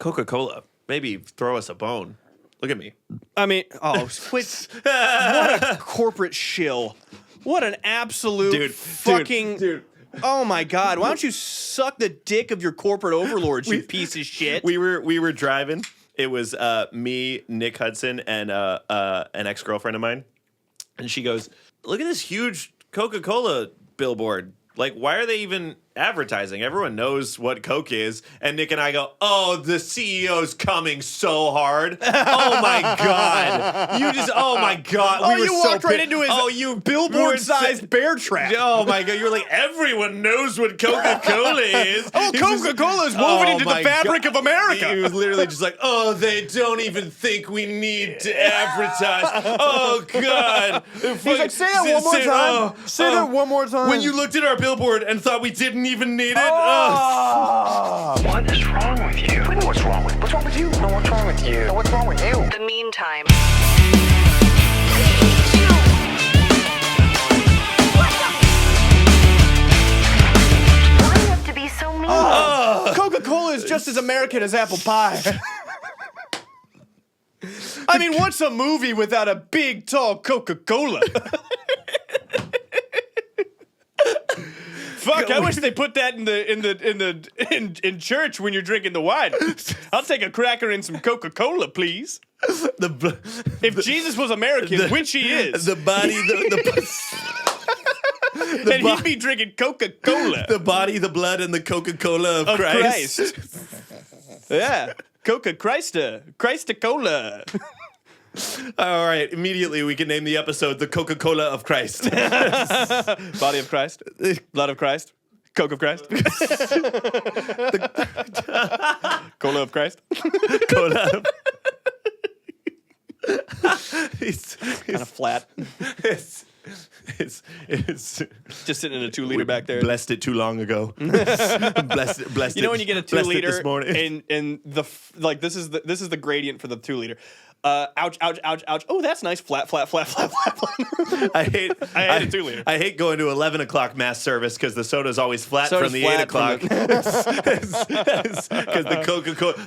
Coca-Cola, maybe throw us a bone. Look at me. I mean, quit. What a corporate shill. What an absolute fucking... Dude. Oh my God! Why don't you suck the dick of your corporate overlords, you piece of shit? We were driving. It was me, Nick Hudson, and an ex-girlfriend of mine. And she goes, "Look at this huge Coca-Cola billboard. Like, why are they even advertising? Everyone knows what Coke is." And Nick and I go, "Oh, the CEO's coming so hard. Oh my God. Oh my God. Oh, you walked right into his billboard-sized bear trap. Oh my God. You were like, everyone knows what Coca-Cola is. Oh, Coca-Cola is woven into the fabric of America. He was literally just like, oh, they don't even think we need to advertise. Oh, God. He's like, say that one more time. Say that one more time. When you looked at our billboard and thought we didn't even need it. What is wrong with you? I know what's wrong with you? No, what's wrong with you? No, what's wrong with you? The meantime. Why do you have to be so mean? Coca-Cola is just as American as apple pie. I mean, what's a movie without a big, tall Coca-Cola? Fuck! I wish they put that in church when you're drinking the wine. I'll take a cracker and some Coca-Cola, please. If Jesus was American, which he is, the body, and he'd be drinking Coca-Cola. The body, the blood, and the Coca-Cola of Christ. Yeah, Christ-Cola. All right, immediately we can name the episode "The Coca-Cola of Christ." Body of Christ, blood of Christ, Coke of Christ, Cola of Christ, Cola. He's kind of flat. It's just sitting in a 2-liter back there. Blessed it too long ago. blessed. You know when you get a 2-liter this morning. and this is the gradient for the 2-liter. Ouch, ouch, ouch, ouch. Oh, that's nice. Flat. I hate a 2-liter. I hate going to 11 o'clock mass service because the soda's always flat from the 8 o'clock. Because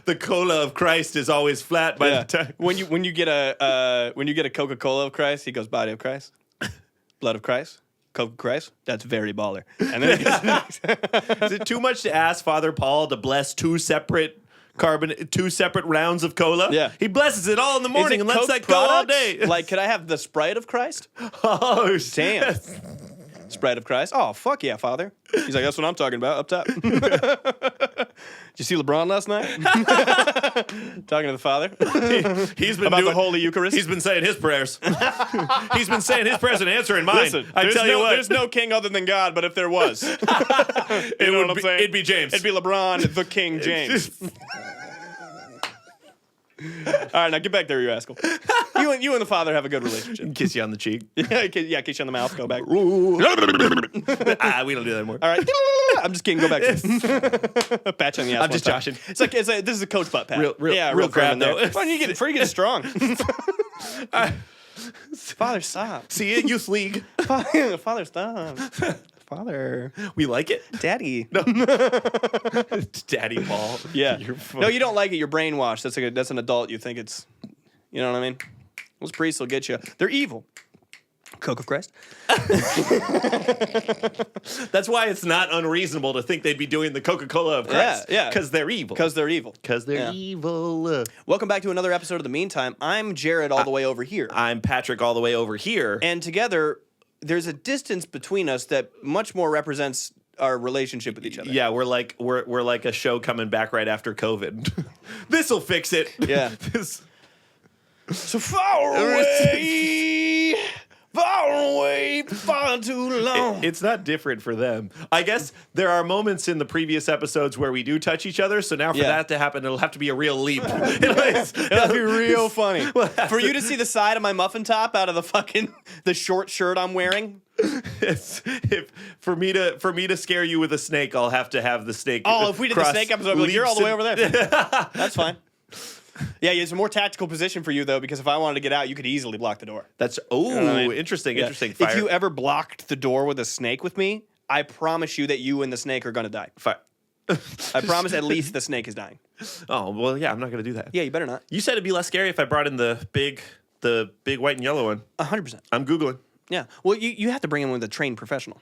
the cola of Christ is always flat by the time. When you get a Coca-Cola of Christ, he goes body of Christ, blood of Christ, Coke of Christ. That's very baller. And then is it too much to ask Father Paul to bless two separate rounds of cola? Yeah. He blesses it all in the morning and lets Coke that go all day. Like, could I have the Sprite of Christ? Oh, damn. Sprite of Christ. Oh, fuck yeah, Father. He's like, that's what I'm talking about, up top. Did you see LeBron last night? Talking to the Father. He's been about the Holy Eucharist. He's been saying his prayers. He's been saying his prayers and answering mine. Listen, I tell you what. There's no king other than God, but if there was, you know what I'm saying? It'd be James. It'd be LeBron, the King James. All right, now get back there, you rascal. You and the Father have a good relationship. Kiss you on the cheek. Yeah, kiss you on the mouth. Go back. We don't do that anymore. All right. I'm just kidding. Go back. Patch on the ass. I'm just joshing. It's like this is a coach butt pat. Real crap though. Before you get strong. Father, stop. See it, youth league. Father, stop. Father, we like it. Daddy, no. Daddy Paul. Yeah. No, you don't like it. You're brainwashed. That's an adult. You think it's, you know what I mean? Those priests will get you. They're evil. Coke of Christ. That's why it's not unreasonable to think they'd be doing the Coca-Cola of Christ. Yeah. Because they're evil. Because they're evil. Evil. Welcome back to another episode of The Meantime. I'm Jared all the way over here. I'm Patrick all the way over here. And together, there's a distance between us that much more represents our relationship with each other. Yeah, we're like a show coming back right after COVID. This'll fix it. Yeah. So far away, far too long. It's not different for them. I guess there are moments in the previous episodes where we do touch each other, so now for that to happen, it'll have to be a real leap. It'll be real funny. For you to see the side of my muffin top out of the short shirt I'm wearing. For me to scare you with a snake, I'll have to have the snake. Oh, if we did the snake episode, I'd be like, you're all the way over there. That's fine. Yeah, it's a more tactical position for you, though, because if I wanted to get out, you could easily block the door. That's, interesting, interesting. If you ever blocked the door with a snake with me, I promise you that you and the snake are going to die. I promise at least the snake is dying. Oh, well, yeah, I'm not going to do that. Yeah, you better not. You said it'd be less scary if I brought in the big white and yellow one. 100%. I'm Googling. Yeah. Well, you have to bring in with a trained professional.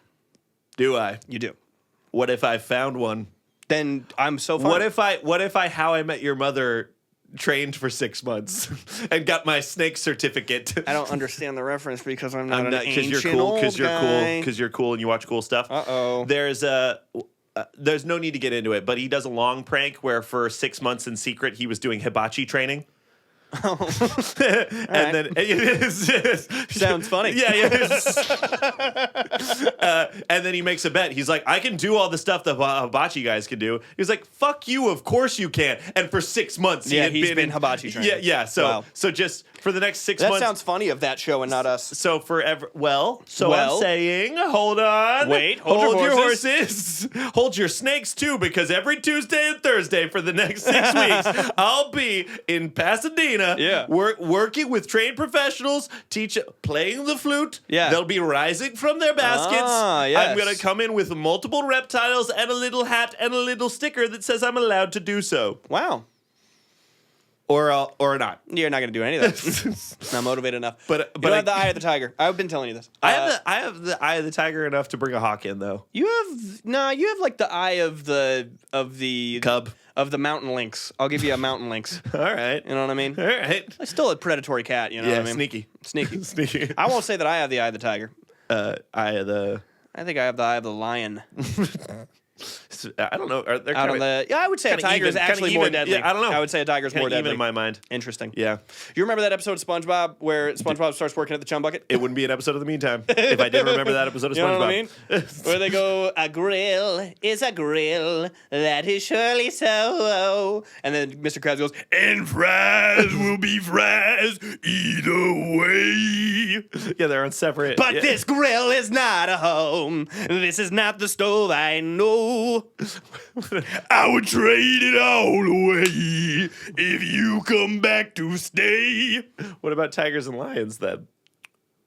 Do I? You do. What if I found one? Then I'm so fine. What if I How I Met Your Mother trained for 6 months and got my snake certificate? I don't understand the reference because I'm not because ancient you're cool. old Because you're guy. cool. Because you're cool and you watch cool stuff. Uh-oh. There's no need to get into it, but he does a long prank where for 6 months in secret he was doing hibachi training. Oh. And then Sounds funny. Yeah. And then he makes a bet. He's like, I can do all the stuff the hibachi guys can do. He's like, fuck you, of course you can. And for 6 months, he's been hibachi training. Yeah. So Wow. so just for the next 6 That months. sounds funny of that show and not us. So forever. I'm saying, hold on. Wait, hold your horses. Hold your snakes too, because every Tuesday and Thursday for the next 6 weeks, I'll be in Pasadena. Yeah. Working with trained professionals, playing the flute. Yeah. They'll be rising from their baskets. Ah, yes. I'm gonna come in with multiple reptiles and a little hat and a little sticker that says I'm allowed to do so, Wow. or not. You're not going to do any of that. Not motivated enough. But you don't have the eye of the tiger. I've been telling you this. I have the eye of the tiger enough to bring a hawk in though. You have like the eye of the Cub. of the mountain lynx. I'll give you a mountain lynx. All right. You know what I mean? All right. It's still a predatory cat. You know Yeah, what I mean? sneaky. Sneaky. I won't say that I have the eye of the tiger. Eye of the. I think I have the eye of the lion. I don't know. Are there Out on the, I would say a kinda tiger is even- actually kinda more even. deadly. Yeah, I don't know. I would say a tiger is more even deadly. in my mind. Interesting. Yeah. You remember that episode of SpongeBob where SpongeBob starts working at the chum bucket? It wouldn't be an episode of The Meantime if I didn't remember that episode of SpongeBob. You know what I mean? Where they go, a grill is a grill, that is surely so. And then Mr. Krabs goes, and fries will be fries either way. Yeah, they're on separate. But yeah. this grill is not a home. This is not the stove I know. I would trade it all away if you come back to stay. What about tigers and lions then?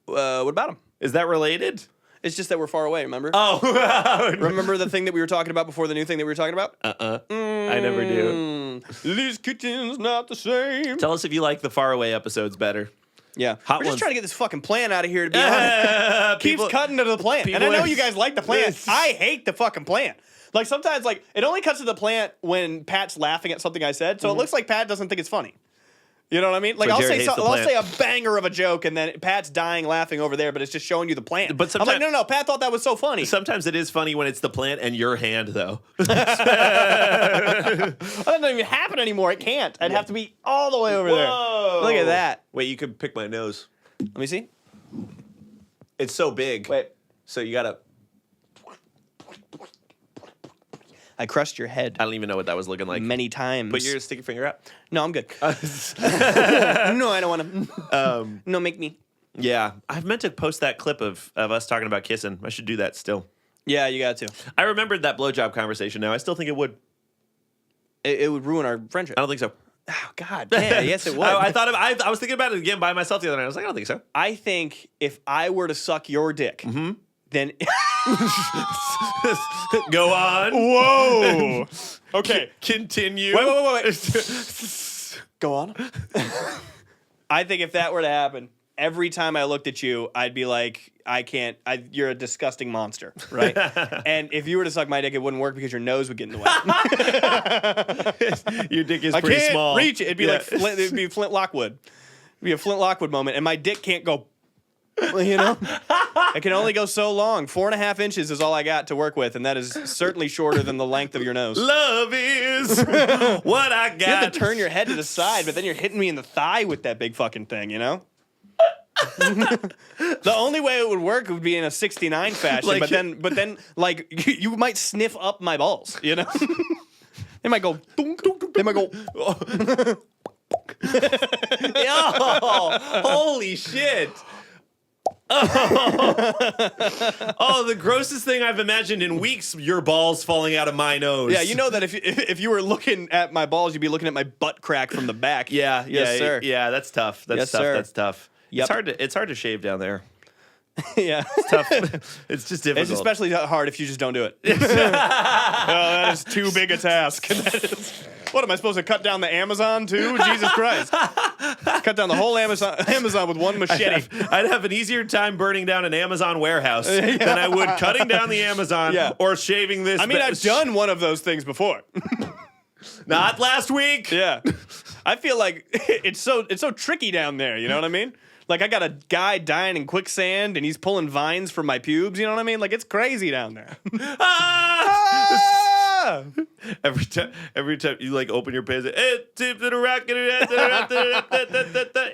What about them? Is that related? It's just that we're far away, remember? Oh, Remember the thing that we were talking about before the new thing that we were talking about? I never do. This kitchen's not the same. Tell us if you like the faraway episodes better. Yeah. Hot We're just ones. trying to get this fucking plan out of here, to be honest. Keeps cutting to the plant. And I know you guys like the plant. I hate the fucking plant. Like, sometimes, like, it only cuts to the plant when Pat's laughing at something I said, so it looks like Pat doesn't think it's funny. You know what I mean? Like, So I'll Jared say hates the I'll plant. say a banger of a joke, and then Pat's dying laughing over there, but it's just showing you the plant. But I'm like, sometimes- no, Pat thought that was so funny. Sometimes it is funny when it's the plant and your hand, though. That doesn't even happen anymore. It can't. I'd have to be all the way over there. Look at that. Wait, you could pick my nose. Let me see. It's so big. Wait. So you gotta. I crushed your head I don't even know what that was looking like. many times. Put your stick your finger out. No, I'm good. No, I don't want to. No, make me. Yeah, I've meant to post that clip of us talking about kissing. I should do that still. Yeah, you got to. I remembered that blowjob conversation now. I still think it would. It would ruin our friendship. I don't think so. Oh, God. Yeah, yes, it would. I was thinking about it again by myself the other night. I was like, I don't think so. I think if I were to suck your dick, then. Go on. Whoa. Okay. Continue. Wait. Go on. I think if that were to happen, every time I looked at you, I'd be like, you're a disgusting monster, right? And if you were to suck my dick, it wouldn't work because your nose would get in the way. Your dick is I pretty can't small. reach it. It'd be Yeah. like it'd be Flint Lockwood. It'd be a Flint Lockwood moment, and my dick can't go. You know, it can only go so long. 4.5 inches is all I got to work with, and that is certainly shorter than the length of your nose. Love is what I got. You have to turn your head to the side, but then you're hitting me in the thigh with that big fucking thing, you know? The only way it would work would be in a 69 fashion, Like- but then like you might sniff up my balls, you know? They might go dunk, dunk, dunk. They might go Oh, holy shit. Oh, the grossest thing I've imagined in weeks, your balls falling out of my nose. Yeah, you know that if you were looking at my balls, you'd be looking at my butt crack from the back. Yeah, Yes, sir. Yeah, that's tough. That's Yes, tough. sir. That's tough. Yep. It's hard to shave down there. Yeah. Tough. It's just difficult. It's especially hard if you just don't do it. That is too big a task. What am I supposed to cut down the Amazon too? Jesus Christ! Cut down the whole Amazon with one machete. I'd have an easier time burning down an Amazon warehouse than I would cutting down the Amazon or shaving this. I mean, I've done one of those things before. Not last week. Yeah, I feel like it's so tricky down there. You know what I mean? Like I got a guy dying in quicksand and he's pulling vines from my pubes. You know what I mean? Like it's crazy down there. Every time you like open your pants,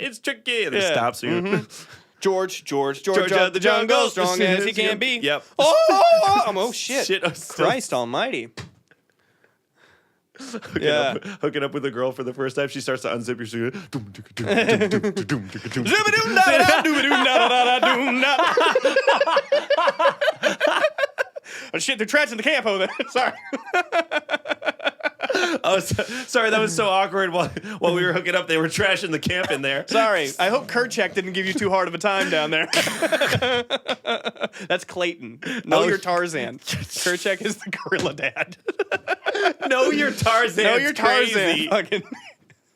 it's tricky, and it stops you. Mm-hmm. George of the jungle, strong as he can be. Yep. Oh shit! Christ Almighty. Hooking up with a girl for the first time, she starts to unzip your suit. Oh shit! They're trash in the camp over there. Sorry. Oh, sorry, that was so awkward. While we were hooking up, they were trashing the camp in there. Sorry. I hope Kerchak didn't give you too hard of a time down there. That's Clayton. Know your Tarzan. Kerchak is the gorilla dad. Know your Tarzan. Know your Tarzan. Fucking.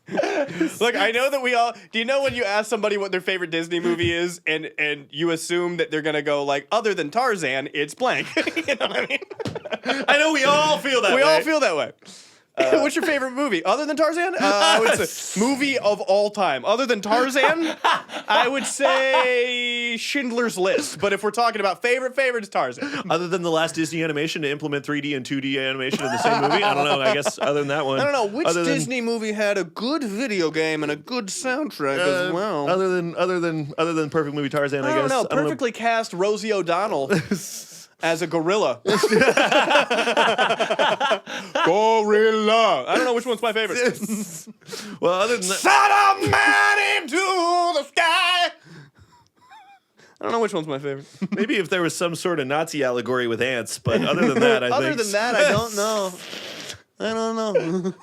Look, I know that we all. Do you know when you ask somebody what their favorite Disney movie is, and you assume that they're gonna go like, other than Tarzan, it's blank. You know what I mean? I know we all feel that way. We all feel that way. What's your favorite movie other than Tarzan? I would say movie of all time. Other than Tarzan, I would say Schindler's List. But if we're talking about favorite, it's Tarzan. Other than the last Disney animation to implement 3D and 2D animation in the same movie, I don't know. I guess other than that one, I don't know which Disney movie had a good video game and a good soundtrack as well. Other than Perfect Movie Tarzan, I guess. I don't know. Perfectly cast Rosie O'Donnell. As a gorilla. Gorilla. I don't know which one's my favorite. Well, other than that. Son of man into the sky. I don't know which one's my favorite. Maybe if there was some sort of Nazi allegory with ants, but other than that, I other think. than that, I don't know. I don't know.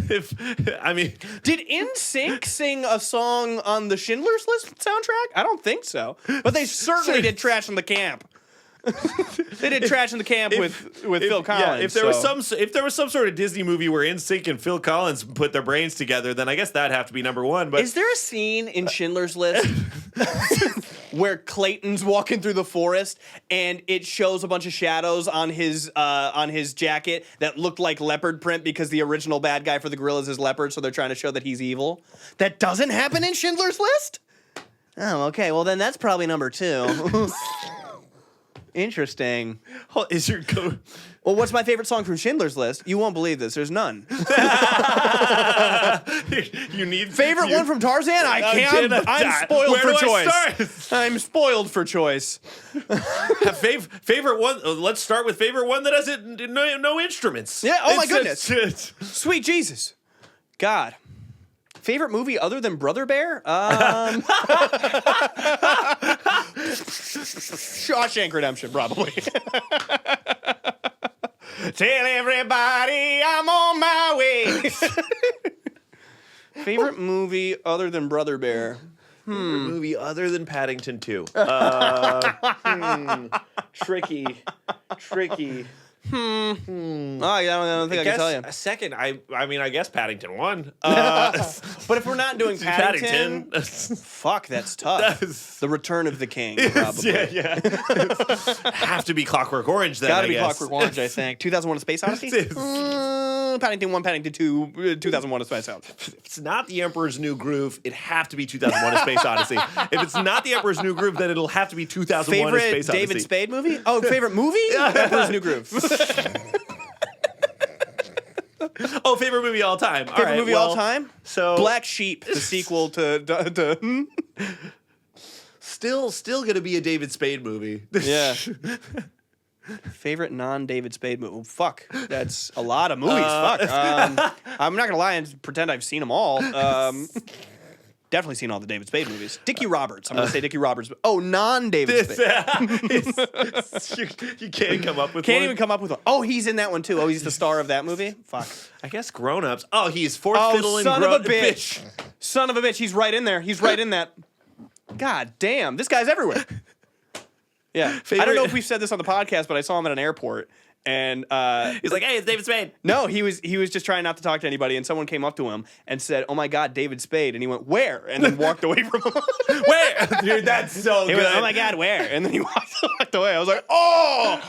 Did NSYNC sing a song on the Schindler's List soundtrack? I don't think so. But they certainly did Trash in the Camp. They did Trash in the Camp with Phil Collins. Yeah, if there was some sort of Disney movie where NSYNC and Phil Collins put their brains together, then I guess that'd have to be number one. But is there a scene in Schindler's List where Clayton's walking through the forest and it shows a bunch of shadows on his jacket that looked like leopard print because the original bad guy for the gorillas is leopard, so they're trying to show that he's evil? That doesn't happen in Schindler's List? Oh, okay. Well, then that's probably number 2. Interesting. Is your go? Well, what's my favorite song from Schindler's List? You won't believe this. There's none. You need favorite one from Tarzan? I can't. I'm spoiled for choice. I'm spoiled for choice. Favorite one. Let's start with favorite one that has no instruments. Yeah. Oh my goodness. Sweet Jesus. God. Favorite movie other than Brother Bear? Shawshank Redemption, probably. Tell everybody I'm on my way. Favorite movie other than Brother Bear? Favorite movie other than Paddington 2? Tricky. Oh, I don't think I can tell you. A second, I mean, I guess Paddington 1. But if we're not doing Paddington, fuck, that's tough. The Return of the King, probably. Yeah. Have to be Clockwork Orange then, Gotta be Clockwork Orange, I think. 2001: A Space Odyssey? Paddington 1, Paddington 2, 2001: A Space Odyssey. If it's not The Emperor's New Groove, it'd have to be 2001: A Space Odyssey. If it's not The Emperor's New Groove, then it'll have to be 2001: A Space Odyssey. Favorite David Spade movie? Oh, favorite movie? Emperor's New Groove. Oh, favorite movie all time. Favorite movie all time? So Black Sheep, the sequel to Still gonna be a David Spade movie. Yeah. Favorite non-David Spade movie? Well, fuck, that's a lot of movies. Fuck. I'm not gonna lie and pretend I've seen them all. definitely seen all the David Spade movies. Dickie Roberts. I'm going to say Dickie Roberts. Oh, non-David Spade. You can't come up with Can't one? even come up with one. Oh, he's in that one too. Oh, he's the star of that movie? Fuck. I guess grown-ups. Oh, he's fourth Oh, fiddle in son of a bitch. Son of a bitch. He's right in there. He's right in that. God damn. This guy's everywhere. Yeah. I don't know if we've said this on the podcast, but I saw him at an airport. And He's like, hey, it's David Spade. no, he was just trying not to talk to anybody, and someone came up to him and said, "Oh my God, David Spade," and he went, "Where?" and then walked away from him. Where? Dude, that's so He good. went, "Oh my God, where?" and then he walked away. I was like, "Oh,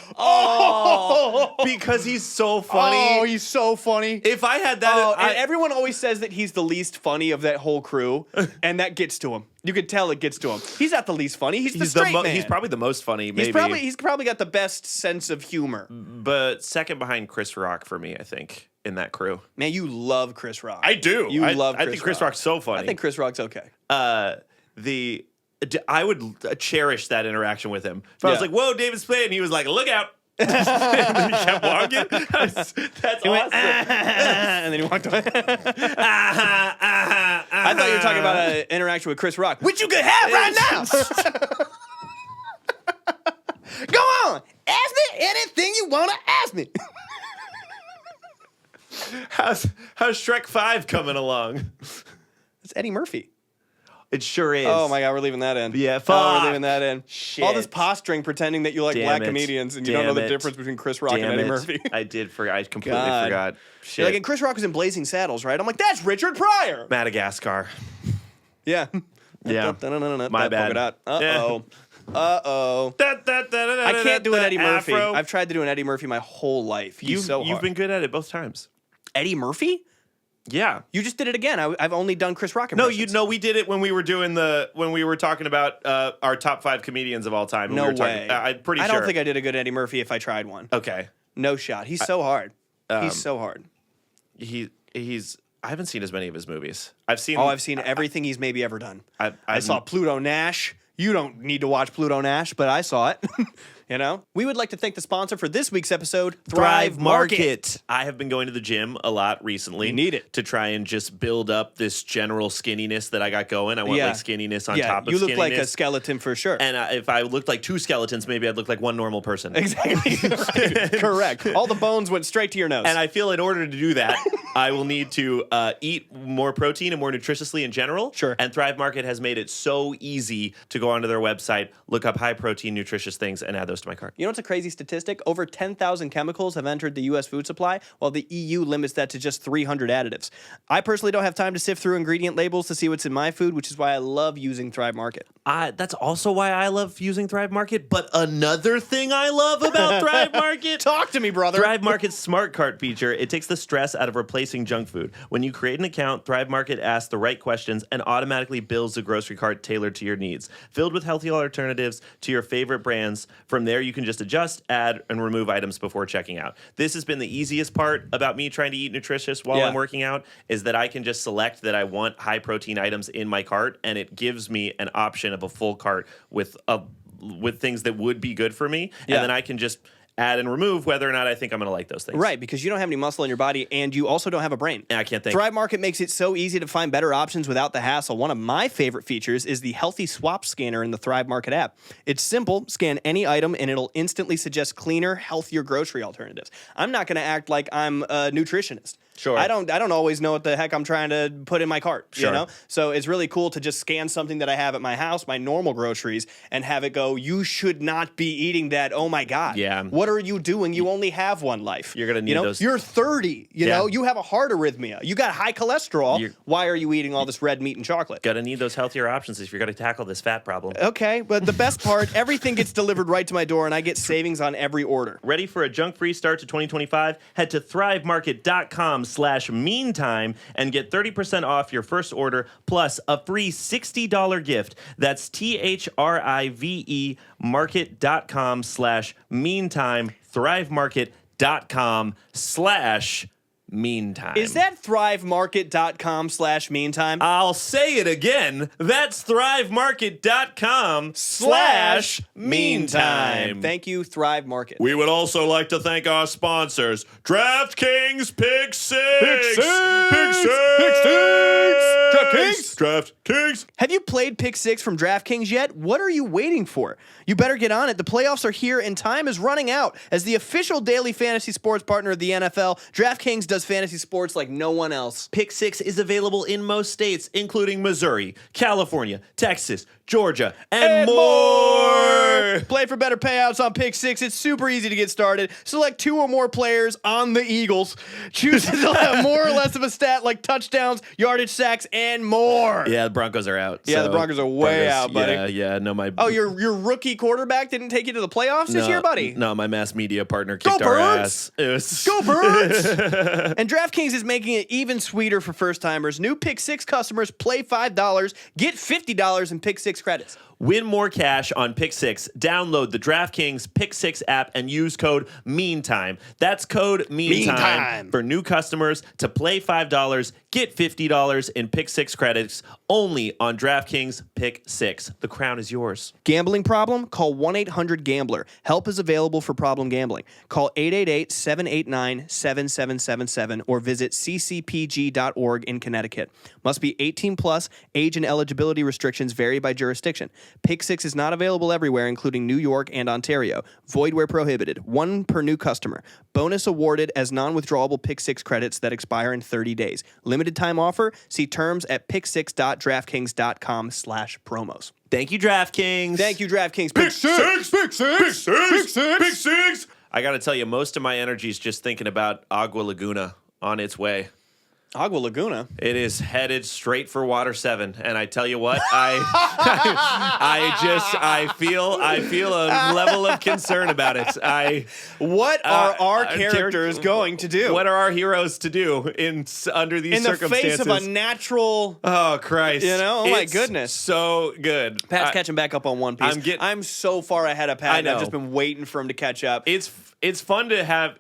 Because he's so funny. oh, he's so funny." If I had that, Oh, and everyone always says that he's the least funny of that whole crew, and that gets to him. You could tell it gets to him. He's not the least funny. He's the straight man. he's probably the most funny, maybe. He's probably got the best sense of humor. But second behind Chris Rock for me, I think, in that crew. Man, you love Chris Rock. I do. You love. I think Chris Rock's so funny. I think Chris Rock's okay. I would cherish that interaction with him. If I was Yeah. like, "Whoa, David Spade," and he was like, "Look out." and then he kept walking. That's awesome. And then he walked away. I thought you were talking about an interaction with Chris Rock, which you could have right now. Go on, ask me anything you want to ask me. How's Shrek 5 coming along? It's Eddie Murphy. It sure is. Oh my God, we're leaving that in. Yeah, Oh, fuck. we're leaving that in. Shit. All this posturing, pretending that you like Damn black it. comedians, and you don't know Damn the it. difference between Chris Rock Damn and Eddie it. Murphy. I completely God. forgot. Shit. You're like, and Chris Rock was in Blazing Saddles, right? I'm like, that's Richard Pryor. Madagascar. Yeah. Yeah. My bad. Uh-oh. Uh-oh. I can't do an Eddie Murphy. Afro. I've tried to do an Eddie Murphy my whole life. He's so hard. You've been good at it both times. Eddie Murphy? Yeah. You just did it again. I've only done Chris Rock No, impressions. we did it when we were talking about our top 5 comedians of all time. No we were way. I'm pretty I sure. don't think I did a good Eddie Murphy if I tried one. Okay. No shot. He's so hard. He's so hard. He's. I haven't seen as many of his movies. I've seen. Oh, I've seen everything he's maybe ever done. I saw I've- Pluto Nash. You don't need to watch Pluto Nash, but I saw it. You know? We would like to thank the sponsor for this week's episode, Thrive Market. I have been going to the gym a lot recently. You need it. To try and just build up this general skinniness that I got going. I want Yeah. like skinniness on Yeah, top of you look skinniness. like a skeleton for sure. And if I looked like 2 skeletons, maybe I'd look like 1 normal person. Exactly. Right. Correct. All the bones went straight to your nose. And I feel in order to do that, I will need to eat more protein and more nutritiously in general. Sure. And Thrive Market has made it so easy to go onto their website, look up high protein, nutritious things, and add those to my cart. You know what's a crazy statistic? Over 10,000 chemicals have entered the U.S. food supply, while the EU limits that to just 300 additives. I personally don't have time to sift through ingredient labels to see what's in my food, which is why I love using Thrive Market. That's also why I love using Thrive Market. But another thing I love about Thrive Market. Talk to me, brother. Thrive Market's Smart Cart feature, it takes the stress out of replacing junk food. When you create an account, Thrive Market asks the right questions and automatically builds a grocery cart tailored to your needs. Filled with healthy alternatives to your favorite brands. From there, you can just adjust, add, and remove items before checking out. This has been the easiest part about me trying to eat nutritious while Yeah. I'm working out, is that I can just select that I want high protein items in my cart, and it gives me an option of a full cart with things that would be good for me. Yeah. And then I can just add and remove whether or not I think I'm going to like those things. Right, because you don't have any muscle in your body and you also don't have a brain. And I can't think. Thrive Market makes it so easy to find better options without the hassle. One of my favorite features is the Healthy Swap scanner in the Thrive Market app. It's simple, scan any item and it'll instantly suggest cleaner, healthier grocery alternatives. I'm not going to act like I'm a nutritionist. Sure. I don't always know what the heck I'm trying to put in my cart, Sure. you know? So it's really cool to just scan something that I have at my house, my normal groceries, and have it go, you should not be eating that. Oh my God. Yeah. What are you doing? You only have one life. You're gonna need you know? those- You're 30, you Yeah. know? You have a heart arrhythmia. You got high cholesterol. Why are you eating all this red meat and chocolate? Gotta need those healthier options if you're going to tackle this fat problem. Okay, but the best part, everything gets delivered right to my door and I get savings on every order. Ready for a junk-free start to 2025? Head to thrivemarket.com/meantime and get 30% off your first order plus a free $60 gift. That's THRIVE market.com/meantime, thrivemarket.com/ meantime. Is that thrivemarket.com/meantime? I'll say it again. That's thrivemarket.com/meantime. Thank you, Thrive Market. We would also like to thank our sponsors, DraftKings Pick Six. DraftKings. Have you played Pick 6 from DraftKings yet? What are you waiting for? You better get on it. The playoffs are here and time is running out. As the official daily fantasy sports partner of the NFL, DraftKings does fantasy sports like no one else. Pick 6 is available in most states, including Missouri, California, Texas, Georgia, and more. Play for better payouts on Pick 6. It's super easy to get started. Select 2 or more players on the Eagles. Choose to have more or less of a stat like touchdowns, yardage, sacks, and more. Yeah, the Broncos are out. Yeah, so the Broncos are way out, buddy. Yeah, no, my... Oh, your rookie quarterback didn't take you to the playoffs this year, buddy? No, my mass media partner kicked Go our Birds! ass. It was... Go Birds! And DraftKings is making it even sweeter for first-timers. New Pick 6 customers play $5, get $50 in Pick 6 credits. Win more cash on Pick 6. Download the DraftKings Pick 6 app and use code MEANTIME. That's code MEANTIME for new customers to play $5, get $50 in Pick 6 credits only on DraftKings Pick 6. The crown is yours. Gambling problem? Call 1-800-GAMBLER. Help is available for problem gambling. Call 888-789-7777 or visit ccpg.org in Connecticut. Must be 18 plus. Age and eligibility restrictions vary by jurisdiction. Pick 6 is not available everywhere, including New York and Ontario. Void where prohibited. 1 per new customer. Bonus awarded as non-withdrawable Pick 6 credits that expire in 30 days. Limited time offer. See terms at pick6.draftkings.com/promos. Thank you, DraftKings. Thank you, DraftKings. Pick 6! Pick 6! Pick 6! Pick 6! I got to tell you, most of my energy is just thinking about Agua Laguna on its way. Agua Laguna. It is headed straight for Water 7, and I tell you what, I feel a level of concern about it. What are our characters going to do? What are our heroes to do under these circumstances? In the face of a natural... Oh, Christ. You know? Oh, my It's goodness. so good. Pat's catching back up on One Piece. I'm so far ahead of Pat. I know. I've just been waiting for him to catch up. It's fun to have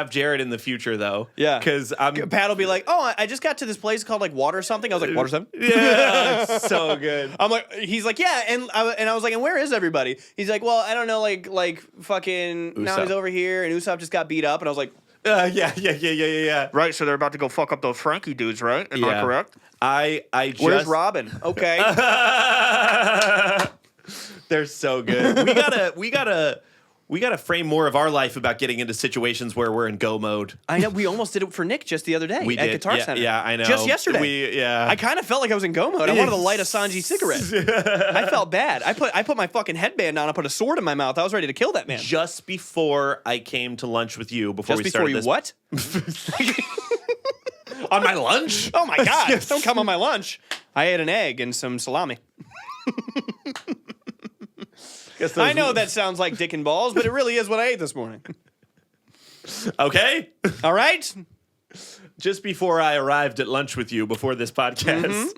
Jared in the future, though. Yeah. Because Pat will be like, oh, I just got to this place called like Water something. I was like, Water 7? Yeah, it's so good. He's like, yeah, and I was like, and where is everybody? He's like, well, I don't know, like fucking Usopp. now he's over here, and Usopp just got beat up, and I was like, Yeah. right, so they're about to go fuck up those Frankie dudes, right? Am I correct? Where's Where's Robin? Okay. They're so good. We gotta frame more of our life about getting into situations where we're in go mode. I know we almost did it for Nick just the other day at Guitar Center. Yeah, I know. Just yesterday. I kind of felt like I was in go mode. I wanted to light a Sanji cigarette. I felt bad. I put my fucking headband on. I put a sword in my mouth. I was ready to kill that man. Just before I came to lunch with you, before we started this. What? On my lunch? Oh my God! Don't come on my lunch. I ate an egg and some salami. I know that sounds like dick and balls, but it really is what I ate this morning. Okay. All right. Just before I arrived at lunch with you before this podcast,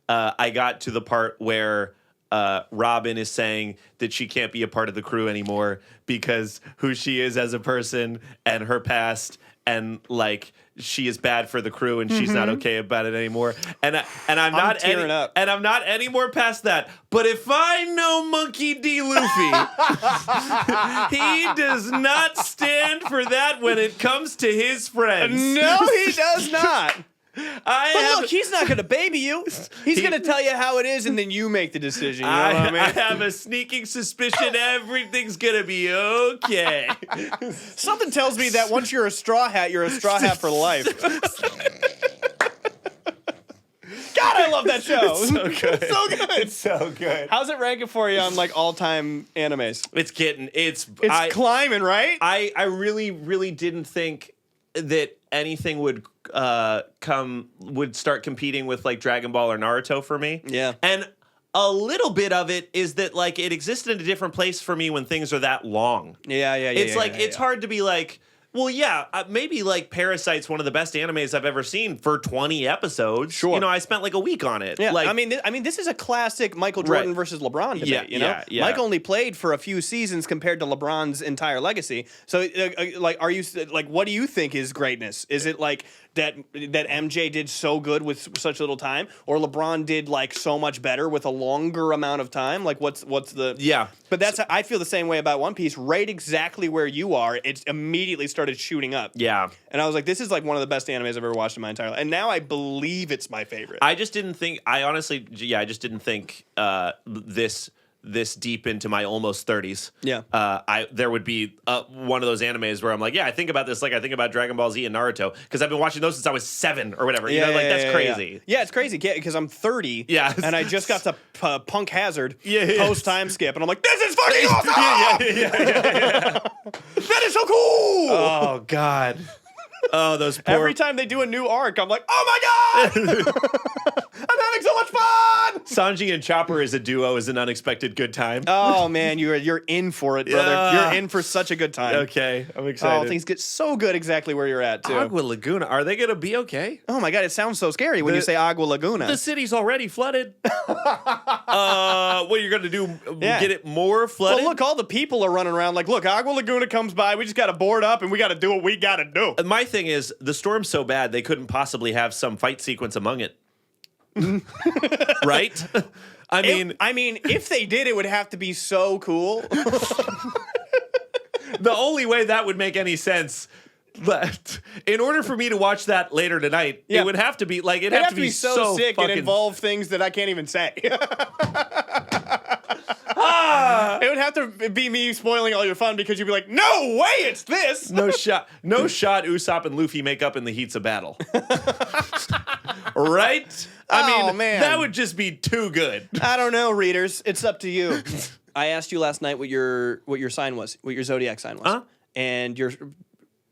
I got to the part where Robin is saying that she can't be a part of the crew anymore because who she is as a person and her past, and like she is bad for the crew and she's not okay about it anymore. And I'm not tearing up. And I'm not any more past that. But if I know Monkey D. Luffy, he does not stand for that when it comes to his friends. No, he does not. Look, he's not going to baby you. He's going to tell you how it is, and then you make the decision. You know what I mean? I have a sneaking suspicion everything's going to be okay. Something tells me that once you're a straw hat for life. God, I love that show. It's so good. It's so good. It's so good. How's it ranking for you on like all-time animes? It's climbing, right? I really, really didn't think that anything would start competing with like Dragon Ball or Naruto for me. Yeah. And a little bit of it is that like it existed in a different place for me when things are that long. Yeah. It's hard to be like, Well, yeah, maybe like Parasite's one of the best animes I've ever seen for 20 episodes. Sure. You know, I spent like a week on it. Yeah, Like, I mean, this is a classic Michael Jordan Right. versus LeBron debate. Yeah, you know, yeah. Mike only played for a few seasons compared to LeBron's entire legacy. So, like, are you like, what do you think is greatness? Is it like that MJ did so good with such little time, or LeBron did like so much better with a longer amount of time? Like, what's the Yeah. But I feel the same way about One Piece. Right, exactly where you are, it immediately started shooting up. yeah. And I was like, this is like one of the best animes I've ever watched in my entire life. And now I believe it's my favorite. I just didn't think. I honestly, I just didn't think this deep into my almost 30s. Yeah. There would be one of those animes where I'm like, yeah, I think about this like I think about Dragon Ball Z and Naruto because I've been watching those since I was 7 or whatever. You know, like that's crazy. Yeah, it's crazy because I'm 30. Yeah. And I just got to Punk Hazard Yeah. post time skip, and I'm like, this is fucking awesome. yeah. That is so cool. Oh God. Oh, those poor. Every time they do a new arc, I'm like, oh my god, I'm having so much fun. Sanji and Chopper as a duo is an unexpected good time. Oh man, you're in for it, brother. Yeah. You're in for such a good time. Okay, I'm excited. Oh, things get so good exactly where you're at too. Agua Laguna, are they going to be okay? Oh my god, it sounds so scary when you say Agua Laguna. The city's already flooded. What you're going to do? Yeah. Get it more flooded? Well, look, all the people are running around like, look, Agua Laguna comes by. We just got to board up and we got to do what we got to do. My thing is, the storm's so bad they couldn't possibly have some fight sequence among it. Right? I mean, if they did, it would have to be so cool. the only way that would make any sense. But in order for me to watch that later tonight, Yeah. it would have to be like it'd It'd have to be so sick fucking, and involve things that I can't even say. Ah! It would have to be me spoiling all your fun because you'd be like, no way, it's this. No shot Usopp and Luffy make up in the heats of battle. Right? I mean, man. that would just be too good. I don't know, readers. It's up to you. I asked you last night what your sign was, what your zodiac sign was, Huh? and your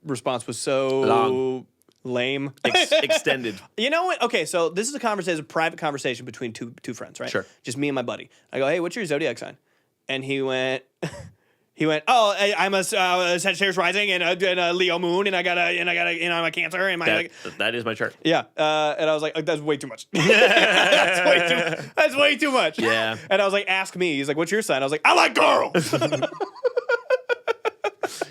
response was so Long. lame. Extended. You know what? Okay, so this is a private conversation between two friends, right? Sure. Just me and my buddy. I go, hey, what's your zodiac sign? And he went, oh, I'm a Sagittarius rising and a Leo moon, and I'm a Cancer, and That is my chart. yeah. And I was like, that's way too much. That's way too much. Yeah. And I was like, ask me. He's like, what's your sign? I was like, I like girls.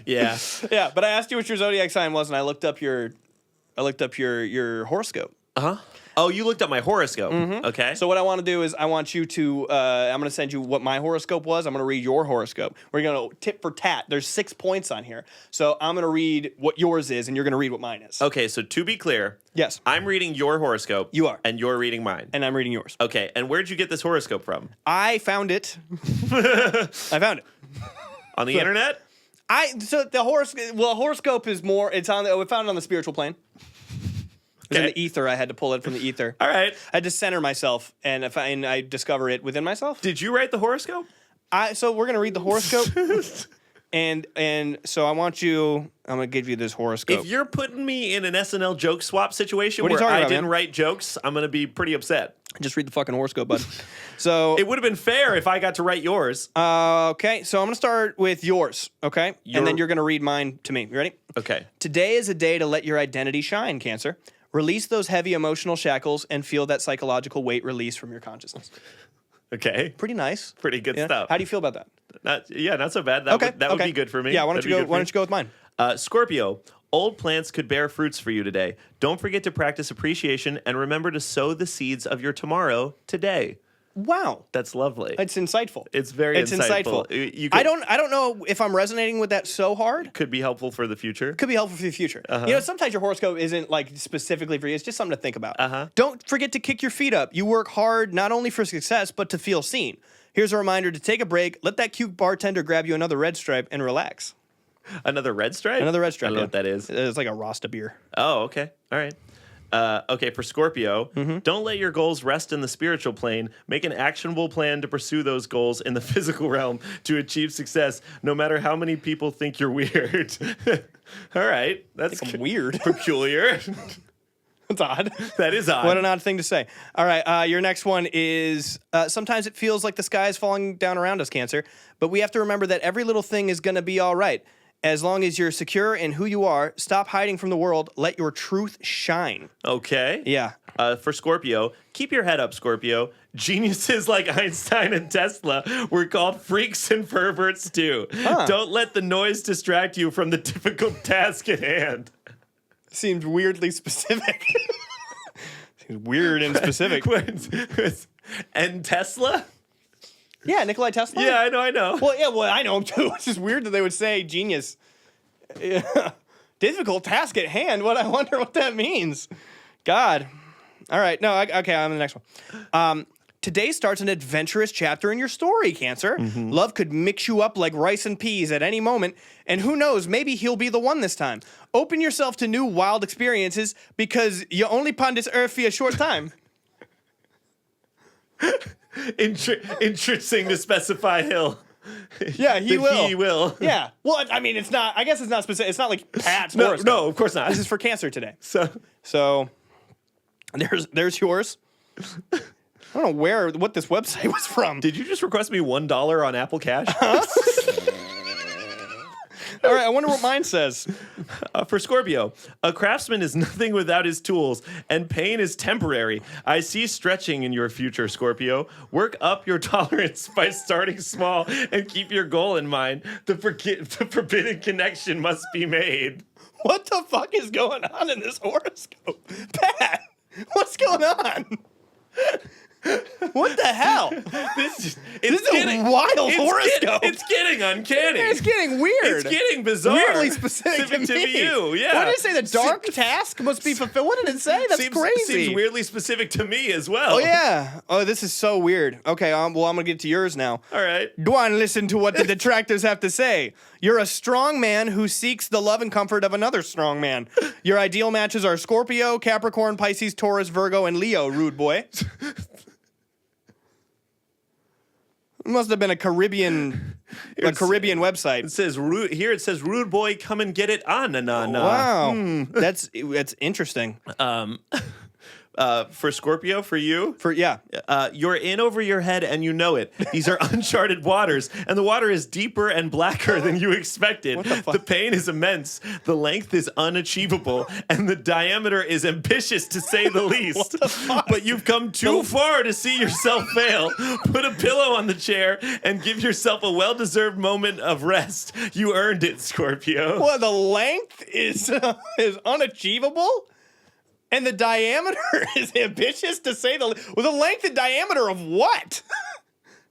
Yeah. Yeah, but I asked you what your zodiac sign was, and I looked up your horoscope. Uh-huh. Oh, you looked up my horoscope. Mm-hmm. Okay. So what I want to do is I want you to I'm going to send you what my horoscope was. I'm going to read your horoscope. We're going to tit for tat. There's 6 points on here. So I'm going to read what yours is, and you're going to read what mine is. Okay, so to be clear, Yes. I'm reading your horoscope. You are. And you're reading mine. And I'm reading yours. Okay, and where'd you get this horoscope from? I found it. I found it. On the internet? So the horoscope is more. We found it on the spiritual plane. It was in Okay. the ether. I had to pull it from the ether. All right. I had to center myself, and I discover it within myself. Did you write the horoscope? So we're gonna read the horoscope, and so I want you. I'm gonna give you this horoscope. If you're putting me in an SNL joke swap situation What are you where talking I about, didn't man? write jokes, I'm going to be pretty upset. Just read the fucking horoscope, bud. So It would have been fair if I got to write yours. okay, so I'm gonna start with yours, okay, and then Your- you're gonna read mine to me. You ready? Okay. Today is a day to let your identity shine, Cancer. Release those heavy emotional shackles and feel that psychological weight release from your consciousness. Okay. Pretty nice. Pretty good Yeah. stuff. How do you feel about that? Not so bad. That would okay. be good for me. Yeah, why don't That'd you be go? good Why for don't you go with mine? Scorpio, old plants could bear fruits for you today. Don't forget to practice appreciation and remember to sow the seeds of your tomorrow today. Wow, That's lovely. it's insightful. It's very insightful. You could- I don't know if I'm resonating with that so hard. Could be helpful for the future. Could be helpful for the future. You know, sometimes your horoscope isn't like specifically for you. It's just something to think about. Uh-huh. Don't forget to kick your feet up. You work hard not only for success but to feel seen. Here's a reminder to take a break. Let that cute bartender grab you another red stripe and relax. Another red stripe? Another red stripe. I don't know yeah. what that is. It's like a Rasta beer. Oh, okay. All right. Okay, for Scorpio, don't let your goals rest in the spiritual plane. Make an actionable plan to pursue those goals in the physical realm to achieve success, no matter how many people think you're weird. All right. That's I'm weird. peculiar. That's odd. That is odd. What an odd thing to say. All right, your next one is sometimes it feels like the sky is falling down around us, Cancer, but we have to remember that every little thing is going to be all right. As long as you're secure in who you are, stop hiding from the world. Let your truth shine. Okay. Yeah. For Scorpio, keep your head up, Scorpio. Geniuses like Einstein and Tesla were called freaks and perverts too. Don't let the noise distract you from the difficult task at hand. Seems weirdly specific. Seems weird and specific. And Tesla? Yeah, Nikolai Tesla? Yeah, I know. Well, I know him too. It's just weird that they would say genius. Yeah. Difficult task at hand. I wonder what that means. God. All right. No, okay, I'm on the next one. Today starts an adventurous chapter in your story, Cancer. Love could mix you up like rice and peas at any moment, and who knows, maybe he'll be the one this time. Open yourself to new wild experiences because you only upon this earth for a short time. Interesting to specify Hill. Yeah, he will. He will. Yeah. Well, I mean, it's not. I guess it's not specific. It's not like Pat's No, horoscope. no, of course not. This is for Cancer today. So There's yours. I don't know what this website was from. did you just request me $1 on Apple Cash? All right, I wonder what mine says. For Scorpio, a craftsman is nothing without his tools, and pain is temporary. I see stretching in your future, Scorpio. Work up your tolerance by starting small and keep your goal in mind. The forbidden connection must be made. What the fuck is going on in this horoscope? Pat, what's going on? What the hell? This is a wild horoscope. It's getting uncanny. It's getting weird. It's getting bizarre. Weirdly specific to me. you. Yeah. What did it say? The dark task must be fulfilled. What did it say? That's crazy. Seems weirdly specific to me as well. Oh, yeah. Oh, this is so weird. Okay, well, I'm going to get to yours now. All right. Go on, listen to what the detractors have to say. You're a strong man who seeks the love and comfort of another strong man. Your ideal matches are Scorpio, Capricorn, Pisces, Taurus, Virgo, and Leo, rude boy. It must have been a Caribbean website. It says rude here. It says rude boy, come and get it on. Wow, that's interesting. For Scorpio, for you, Yeah. You're in over your head and you know it. These are uncharted waters, and the water is deeper and blacker than you expected. What the fuck? The pain is immense, the length is unachievable, and the diameter is ambitious to say the least. What the fuck? But you've come too far to see yourself fail. Put a pillow on the chair and give yourself a well-deserved moment of rest. You earned it, Scorpio. Well, the length is unachievable? And the diameter is ambitious to say the least. Well, the length and diameter of what?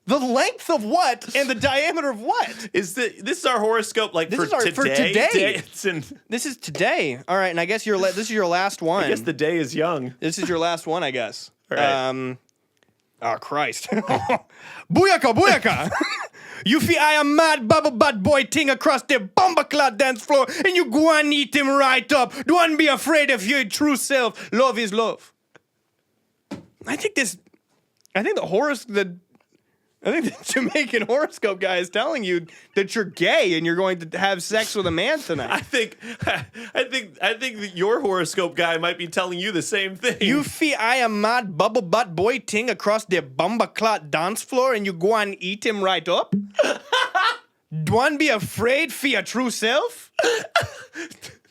The length of what and the diameter of what? This is our horoscope, like This for is our- today. for today. It's in, This is today. All right, and I guess this is your last one. I guess the day is young. This is your last one, I guess. All right. Oh, Christ. Booyaka, booyaka. You feel I am mad bubble butt boy ting across the bombaclad dance floor and you go and eat him right up. Don't be afraid of your true self. Love is love. I think the Jamaican horoscope guy is telling you that you're gay and you're going to have sex with a man tonight. I think that your horoscope guy might be telling you the same thing. You feel I am mad bubble butt boy ting across the bombaclad dance floor and you go and eat him right up? Don't be afraid for your true self?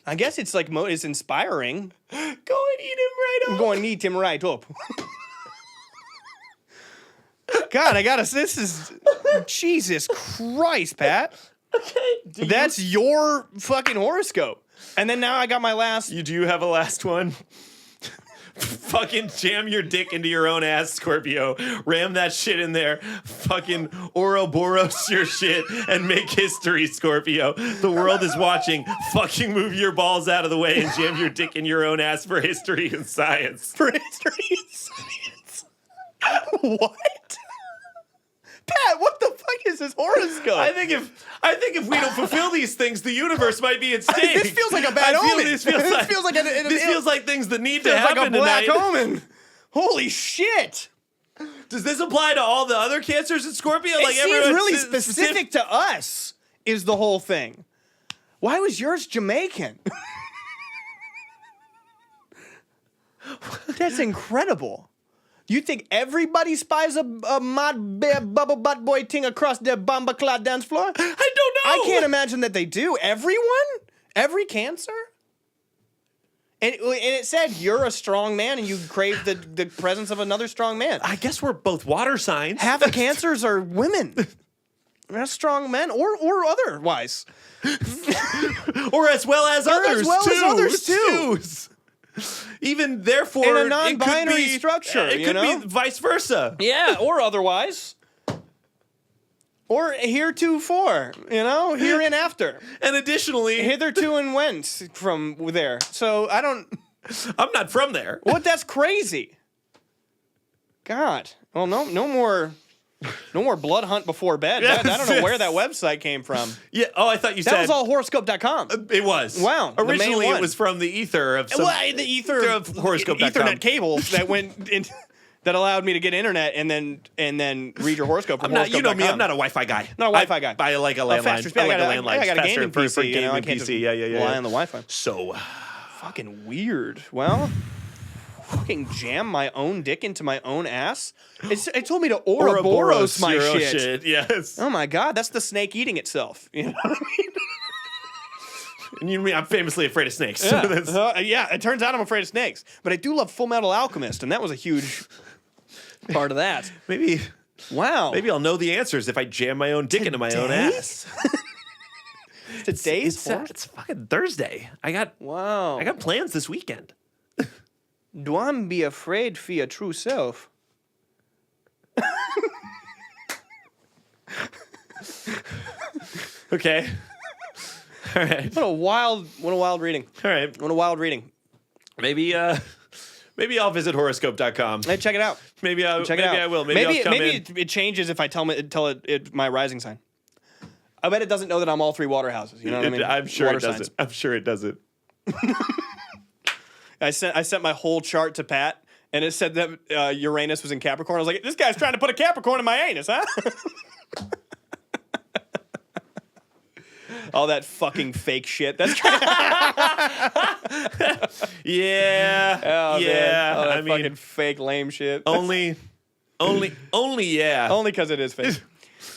I guess it's like it's inspiring. Go and eat him right up. Go and eat him right up. God, this is Jesus Christ, Pat. Okay. That's your fucking horoscope. And then now I got my last. Do you have a last one? Fucking jam your dick into your own ass, Scorpio. Ram that shit in there. Fucking Ouroboros your shit and make history, Scorpio. The world is watching. Fucking move your balls out of the way and jam your dick in your own ass for history and science. For history and science. What? Pat, what the fuck is this horoscope? I think if we don't fulfill these things, the universe might be at stake. This feels like a bad omen. This feels like things that need to happen like a black tonight. omen. Holy shit. Does this apply to all the other cancers in Scorpio? It seems everyone's really specific to us is the whole thing. Why was yours Jamaican? That's incredible. You think everybody spies a mod bear bubble butt boy ting across their bomba clot dance floor? I don't know. I can't imagine that they do. Everyone? Every Cancer? And it said you're a strong man and you crave the presence of another strong man. I guess we're both water signs. Half the Cancers are women. They're strong men or otherwise. Or as well as others, as well too. as others, too. Even therefore, In a non-binary structure, It you could know? be vice versa. Yeah, or otherwise. Or heretofore, here and after. And additionally, Hitherto and whence from there. So I don't. I'm not from there. What? That's crazy. God. Well, no more blood hunt before bed. I don't know where that website came from. Yeah. Oh, I thought you said That was all horoscope.com. It was. Wow, the main Originally, one. it was from the ether of some. Well, the ether of horoscope.com. Ethernet cable that went in, that allowed me to get internet and then read your horoscope. From I'm not. You know me. horoscope.com. I'm not a Wi-Fi guy. Not a Wi-Fi guy. I like a Oh, landline. faster speed. I like a I landline. got a Faster gaming for PC. gaming I can't PC. just Yeah. rely on the Wi-Fi. So Fucking weird. Well, fucking jam my own dick into my own ass. It told me to Ouroboros my your own shit. Yes. Oh my god, that's the snake eating itself. You know what I mean? And you know me, I'm famously afraid of snakes. So that's, Yeah, it turns out I'm afraid of snakes. But I do love Full Metal Alchemist, and that was a huge part of that. maybe Wow. I'll know the answers if I jam my own dick into my own Today? ass. Today's It's fucking Thursday. I got plans this weekend. Do I be afraid for your true self? Okay. All right. What a wild reading. All right. What a wild reading. Maybe I'll visit horoscope.com. Hey, check it out. Maybe I will. Maybe I'll come in. it changes if I tell it my rising sign. I bet it doesn't know that I'm all three water houses. You know what I mean? I'm sure Water it doesn't. signs. I'm sure it doesn't. I sent my whole chart to Pat, and it said that Uranus was in Capricorn. I was like, this guy's trying to put a Capricorn in my anus, huh? All that fucking fake shit. That's Yeah. Oh, yeah. man. All that I mean, fucking fake lame shit. only, yeah. Only because it is fake.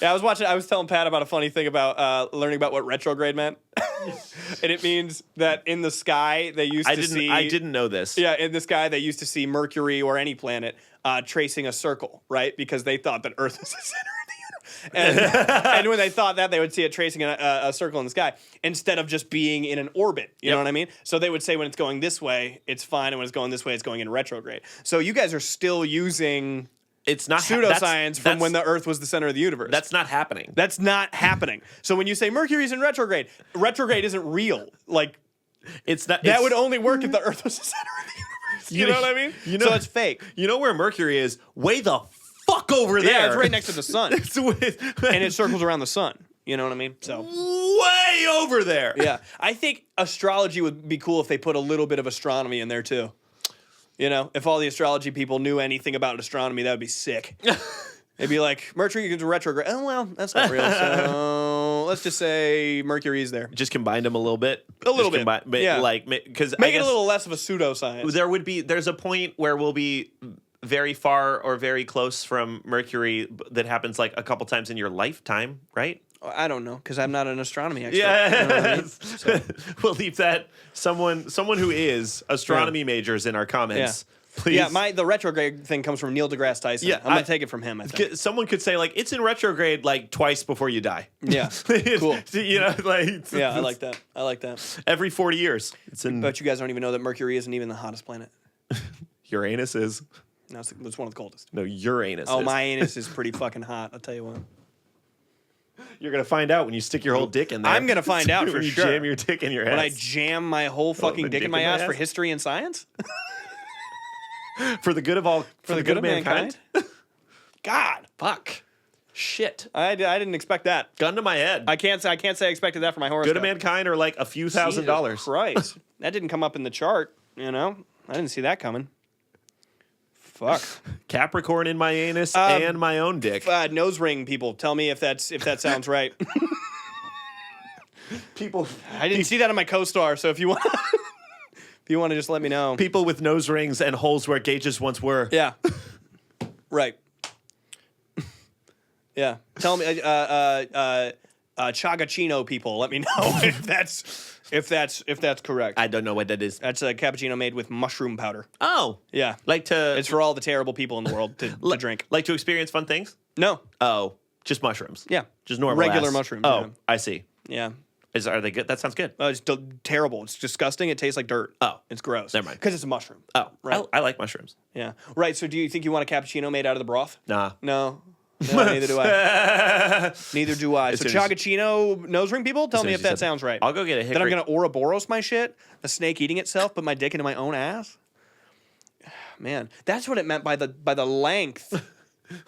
Yeah, I was telling Pat about a funny thing about learning about what retrograde meant. And it means that in the sky, they used to see... I didn't know this. Yeah, in the sky, they used to see Mercury or any planet tracing a circle, right? Because they thought that Earth was the center of the universe. And when they thought that, they would see it tracing a circle in the sky instead of just being in an orbit. You know what I mean? So they would say when it's going this way, it's fine. And when it's going this way, it's going in retrograde. So you guys are still using... It's not pseudoscience from when the Earth was the center of the universe. That's not happening. That's not happening. So when you say Mercury's in retrograde isn't real. Like, it's not. that would only work if the Earth was the center of the universe. You know what I mean? So it's fake. You know where Mercury is? Way the fuck over there. Yeah, it's right next to the sun. And it circles around the sun. You know what I mean? So way over there. yeah, I think astrology would be cool if they put a little bit of astronomy in there too. You know, if all the astrology people knew anything about astronomy, that would be sick. They'd be like, Mercury goes retrograde. Oh, well, that's not real. So let's just say Mercury's there. Just combine them a little bit. A little bit. Yeah. Like, because Make it a little less of a pseudoscience. There's a point where we'll be very far or very close from Mercury that happens like a couple times in your lifetime, right? I don't know, because I'm not an astronomy expert. Yeah. You know what I mean? So, We'll leave that someone who is astronomy majors in our comments. Please. yeah, the retrograde thing comes from Neil deGrasse Tyson. Yeah, I'm going to take it from him, I think. Someone could say like it's in retrograde like twice before you die. Yeah, cool. You know, like Yeah, I like that. I like that. every 40 years. It's in But you guys don't even know that Mercury isn't even the hottest planet. Uranus is. No, it's one of the coldest. No, Uranus. Oh, is. my anus is pretty fucking hot, I'll tell you what. You're gonna find out when you stick your whole dick in there. I'm gonna find out for when you sure. Jam your dick in your ass. When I jam my whole fucking the dick in my dick in my ass for ass? history and science? for the good of all. For the good of mankind? God. Fuck. Shit. I didn't expect that. Gun to my head. I can't say I expected that for my horoscope. Good of mankind or like a few $1,000s. Christ. That didn't come up in the chart, you know? I didn't see that coming. Fuck. Capricorn in my anus and my own dick. Nose ring people. Tell me if that sounds right. People I didn't see that on my co-star, so if you want to just let me know. with nose rings and holes where gauges once were. Yeah. Right. Yeah. Tell me, Chagaccino people, let me know if that's correct. I don't know what that is. That's a cappuccino made with mushroom powder. Oh. Yeah. Like to... It's for all the terrible people in the world to drink. Like to experience fun things? No. Oh. Just mushrooms? Yeah. Just normal regular ass. mushrooms. Oh, Yeah. I see. Yeah. Are they good? That sounds good. It's terrible. It's disgusting. It tastes like dirt. Oh. It's gross. Never mind. Because it's a mushroom. Oh. Right. I like mushrooms. Yeah. Right. So do you think you want a cappuccino made out of the broth? Nah. No. No, neither do I. Neither do I. As So soon as- Chagaccino nose ring people? Tell soon me as if you that said- sounds right. I'll go get a hickory. Then I'm going to Ouroboros my shit? A snake eating itself, put my dick into my own ass? Man, that's what it meant by the length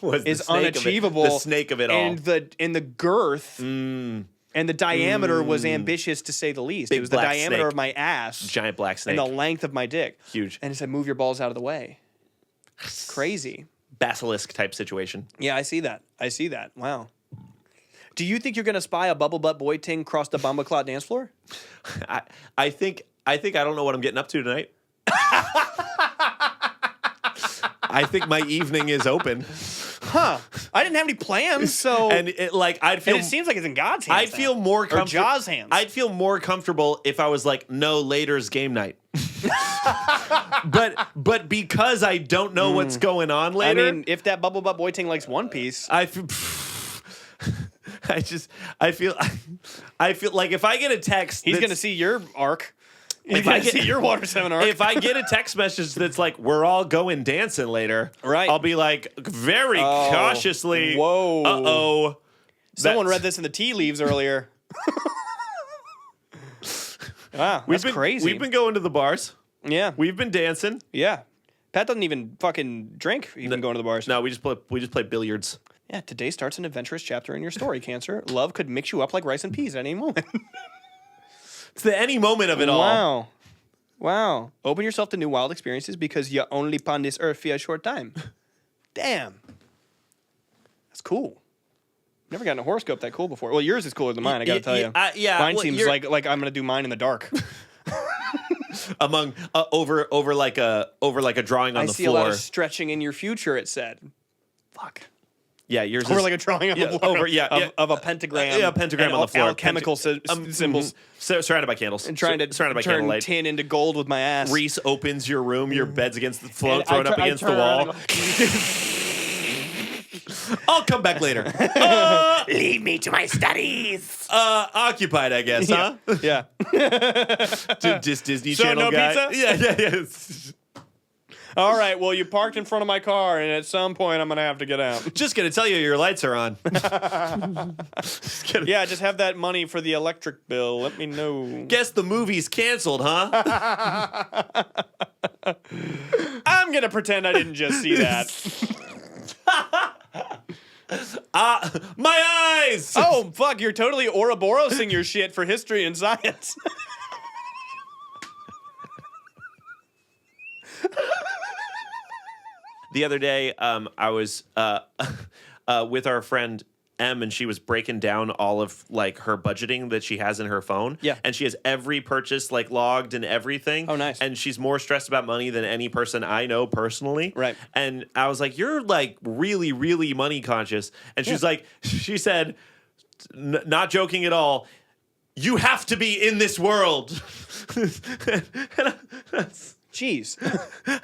Was the is snake of it- unachievable. the snake of it all. And the girth and the diameter was ambitious to say the least. Big It was the black diameter snake. of my ass Giant black snake. and the length of my dick. Huge. And it said, move your balls out of the way. Crazy. Basilisk type situation. Yeah, I see that. Wow. Do you think you're going to spy a bubble butt boy ting cross the bomba clot dance floor? I think I don't know what I'm getting up to tonight. I think my evening is open. Huh. I didn't have any plans, so... And it, like I'd feel And it seems like it's in God's hands. I'd feel now. more Or comfortable. Jaws' hands. I'd feel more comfortable if I was like, no, later's game night. but because I don't know what's going on I later, mean, if that bubble butt boy ting likes One Piece... I feel like if I get a text, He's that's- going to see your arc. He's If going I to get- see your Water 7 arc. if I get a text message that's like, we're all going dancing later, Right. I'll be like, very Oh, cautiously, whoa. uh-oh. Someone That's- read this in the tea leaves earlier. Wow, We've that's been, crazy. We've been going to the bars. yeah, We've been dancing. yeah. Pat doesn't even fucking drink. Even going to the bars. No, we just play billiards. Yeah, today starts an adventurous chapter in your story, Cancer. Love could mix you up like rice and peas at any moment. It's the any moment of it all. Wow. Wow. Open yourself to new wild experiences because you're only upon this earth for a short time. Damn. That's cool. Never gotten a horoscope that cool before. Well, yours is cooler than mine, I gotta tell you. Yeah, Mine well, seems you're- like I'm gonna do mine in the dark. among over like a drawing on I the see a lot floor. of stretching in your future, it said. Fuck. Yeah, yours Or is like a drawing on yeah, the floor over of a pentagram. Yeah, a pentagram and on the floor. Alchemical symbols. Surrounded by candles. And trying to surrounded by turn candlelight. tin into gold with my ass. Reese opens your room. Your bed's against the floor, And thrown I up tur- I against the turn around wall. and I'll come back later. Lead me to my studies. Occupied, I guess, huh? Yeah. Just Disney So, Channel no guy. pizza? Yeah. All right. Well, you parked in front of my car, and at some point, I'm gonna have to get out. Just gonna tell you your lights are on. Yeah, just have that money for the electric bill. Let me know. Guess the movie's canceled, huh? I'm gonna pretend I didn't just see that. My eyes. Oh, fuck! You're totally Ouroborosing your shit for history and science. The other day, I was with our friend M, and she was breaking down all of like her budgeting that she has in her phone. Yeah. And she has every purchase like logged and everything. Oh, nice. And she's more stressed about money than any person I know personally. Right. And I was like, you're like really, really money conscious. And she's like, she said, not joking at all, you have to be in this world. Jeez.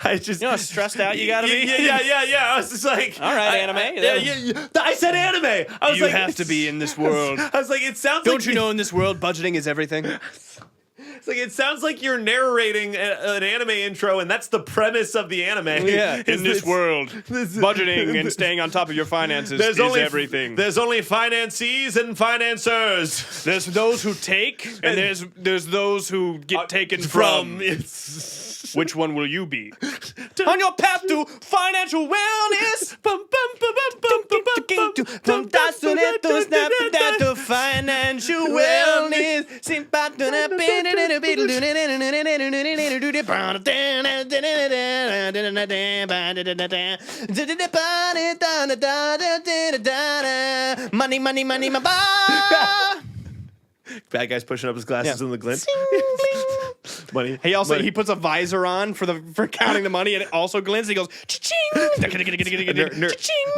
I just, You know how stressed out you gotta be? Yeah. I was just like, All right, anime. I said anime. I was You like, have to be in this world. I was like, it sounds. Don't like you know in this world budgeting is everything? It's like it sounds like you're narrating an anime intro, and that's the premise of the anime. Yeah, Is in this world, budgeting and staying on top of your finances is everything. There's only financees and financiers. There's those who take, and there's those who get taken from. It's Which one will you be? On your path to financial wellness. From to financial wellness. Money, money, money, my Bad guy's pushing up his glasses Yeah. in the glint. Money. He puts a visor on for counting the money, and it also glints. He goes cha-ching.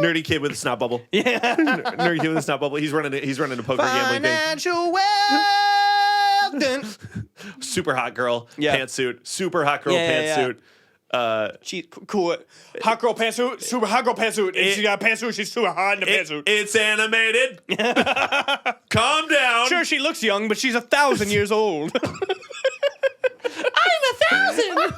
Nerdy kid with a snot bubble. Yeah. Nerdy kid with a snot bubble. He's running a poker gambling thing. Financial wealth. Super hot girl Yeah. pantsuit. Super hot girl Yeah. pantsuit. Cool. Hot girl pantsuit. Super hot girl pantsuit. If she got a pantsuit, she's super hot in the pantsuit. It's animated. Calm down. Sure, she looks young, but she's 1,000 years old. I'm 1,000.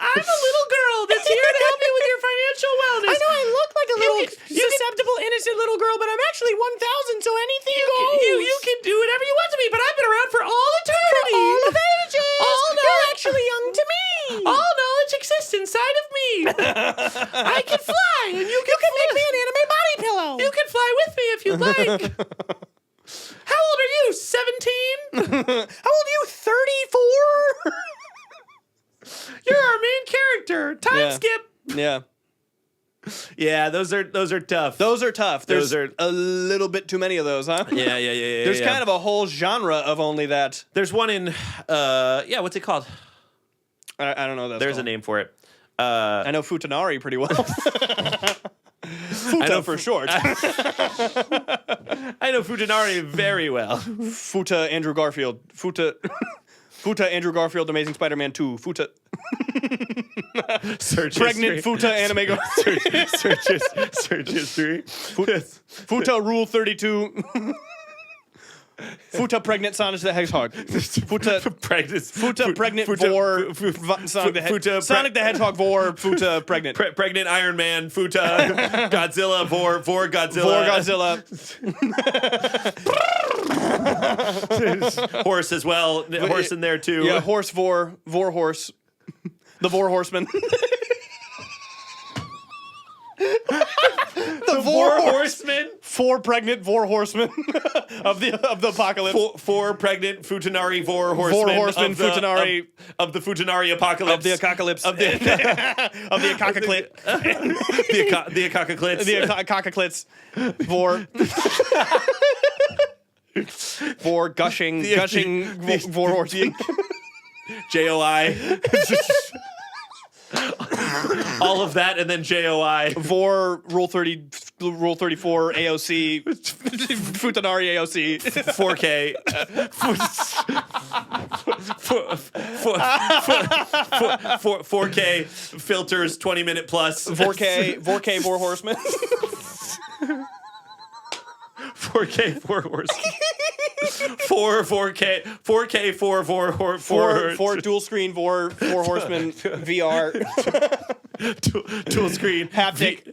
I'm a little girl that's here to help you with your financial wellness. I know I look like a little susceptible, innocent little girl, but I'm actually 1,000, so anything goes. You can do whatever you want to me, but I've been around for all eternity. For all of ages. All You're actually young to me. All knowledge exists inside of me. I can fly, and you can make me an anime body pillow. You can fly with me if you'd like. How old are you? 17? How old are you? 34? You're our main character. Time Yeah. skip. Yeah. Yeah, those are tough. Those are tough. There's Those are- a little bit too many of those, huh? Yeah. There's kind of a whole genre of only that. There's one in what's it called? I don't know what that's There's called. a name for it. I know Futanari pretty well. Futa for short. I know Futanari very well. Futa Andrew Garfield. Futa Andrew Garfield Amazing Spider-Man 2. Futa Search Pregnant history. Futa anime Search history. Futa Rule 32. Futa Pregnant Sonic the Hedgehog. Futa Pregnant Vore Sonic the Hedgehog Vore Futa Pregnant. Pregnant Iron Man, Futa, Godzilla, Vore Godzilla. Vore Godzilla. Horse as well. Horse in there too. Yeah, Horse Vore Horse. The Vore Horsemen. The Vore Horsemen. 4 pregnant Vore Horsemen of the apocalypse. Four pregnant Futanari Vore Horsemen. Vore Horsemen of the, Futanari of the Futanari apocalypse. of the apocalypse. Of the of the Akakaclit. the Akakaclits. The Akakaclits. Vore. Vore gushing Vore Horsemen. JOI. All of that and then JOI. Vore Rule 34 AOC Futanari AOC 4K. 4K filters 20-minute plus. 4K Vore Horsemen. 4K 4 horse. 4K 4 dual screen Vore Horsemen VR. Dual screen Haptic.